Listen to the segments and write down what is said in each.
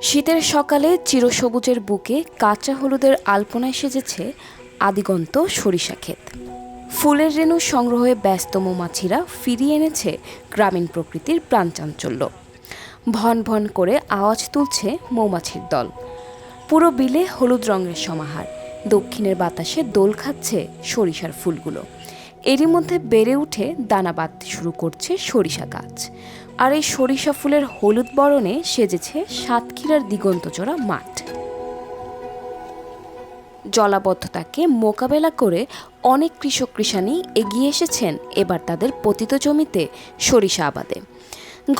শীতের সকালে চিরসবুজের বুকে কাঁচা হলুদের আলপনায় সেজেছে আদিগন্ত সরিষা ক্ষেত। ফুলের রেণু সংগ্রহে ব্যস্ত মৌমাছিরা ফিরিয়ে এনেছে গ্রামীণ প্রকৃতির প্রাণচাঞ্চল্য। ভন ভন করে আওয়াজ তুলছে মৌমাছির দল। পুরো বিলে হলুদ রঙের সমাহার। দক্ষিণের বাতাসে দোল খাচ্ছে সরিষার ফুলগুলো। এরই মধ্যে বেড়ে উঠে দানা বাঁধতে শুরু করছে সরিষা গাছ। আর এই সরিষা ফুলের হলুদ বরণে সেজেছে সাতক্ষীরার দিগন্তচড়া মাঠ। জলাবদ্ধতাকে মোকাবেলা করে অনেক কৃষক কৃষানি এগিয়ে এসেছেন এবার তাদের পতিত জমিতে সরিষা আবাদে।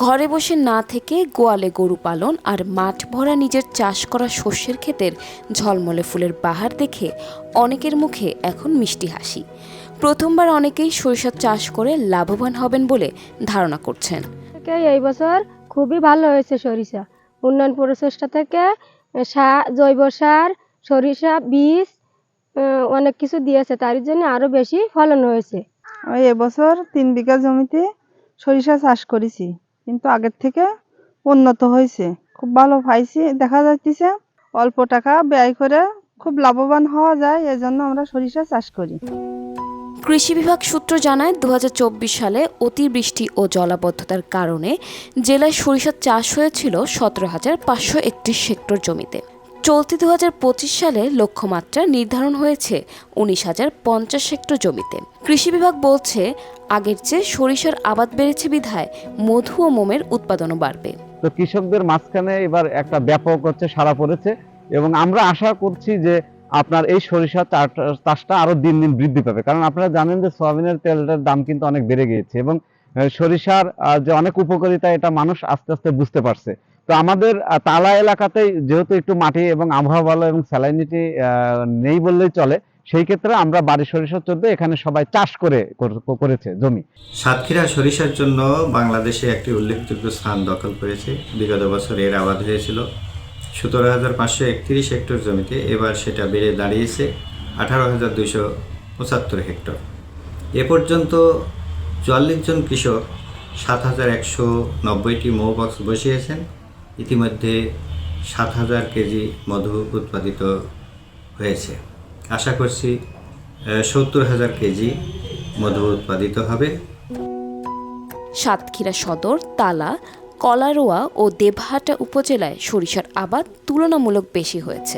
ঘরে বসে না থেকে গোয়ালে গরু পালন আর মাঠ ভরা নিজের চাষ করা শস্যের ক্ষেতের ঝলমলে ফুলের বাহার দেখে অনেকের মুখে এখন মিষ্টি হাসি। প্রথমবার অনেকেই সরিষা চাষ করে লাভবান হবেন বলে ধারণা করছেন। এই বছর খুবই ভালো হয়েছে সরিষা। উন্নয়ন প্রচেষ্টা থেকে জৈব সার, সরিষা বীজ অনেক কিছু দিয়েছে, তার জন্য আরো বেশি ফলন হয়েছে। আমি এবছর 3 বিঘা জমিতে সরিষা চাষ করেছি, কিন্তু আগের থেকে উন্নত হয়েছে, খুব ভালো পাইছি। দেখা যাচ্ছে অল্প টাকা ব্যয় করে খুব লাভবান হওয়া যায়, এজন্য আমরা সরিষা চাষ করি। কৃষি বিভাগ সূত্র জানায় 2024 সালে অতিবৃষ্টি ও জলাবদ্ধতার কারণে জেলায় সরিষা চাষ হয়েছিল 17,531 হেক্টর জমিতে। চলতি 2025 সালে লক্ষ্যমাত্রা নির্ধারণ হয়েছে 19,050 হেক্টর জমিতে। কৃষি বিভাগ বলছে আগের চেয়ে সরিষার আবাদ বেড়েছে বিধায় মধু ও মোমের উৎপাদনও বাড়বে। তো কৃষকদের মাঝখানে এবার একটা ব্যাপক সাড়া পড়েছে এবং আমরা আশা করছি যে আপনার এই সরিষা চাষটা আরো দিন দিন বৃদ্ধি পাবে। কারণ আপনারা জানেন যে সয়াবিনের তেলের দাম কিন্তু অনেক বেড়ে গিয়েছে এবং সরিষার যে অনেক উপকারিতা এটা মানুষ আস্তে আস্তে বুঝতে পারছে। তো আমাদের তালা এলাকাতেই যেহেতু একটু মাটি এবং আবহাওয়া ভালো এবং স্যালাইনিটি নেই বললেই চলে, সেই ক্ষেত্রে আমরা বাড়ি সরিষা 14 এখানে সবাই চাষ করেছে জমি। সাতক্ষীরা সরিষার জন্য বাংলাদেশে একটি উল্লেখযোগ্য স্থান দখল করেছে। বিগত বছর এর আবাদ হয়েছিল 17,531 হেক্টর জমিতে, এবার সেটা বেড়ে দাঁড়িয়েছে 18,275 হেক্টর। এ পর্যন্ত 44 জন কৃষক 7,190টি মৌবক্স বসিয়েছেন। ইতিমধ্যে 7,000 কেজি মধু উৎপাদিত হয়েছে। আশা করছি 70,000 কেজি মধু উৎপাদিত হবে। সাতক্ষীরা সদর, তালা, কলারোয়া ও দেবহাটা উপজেলায় সরিষার আবাদ তুলনামূলক বেশি হয়েছে।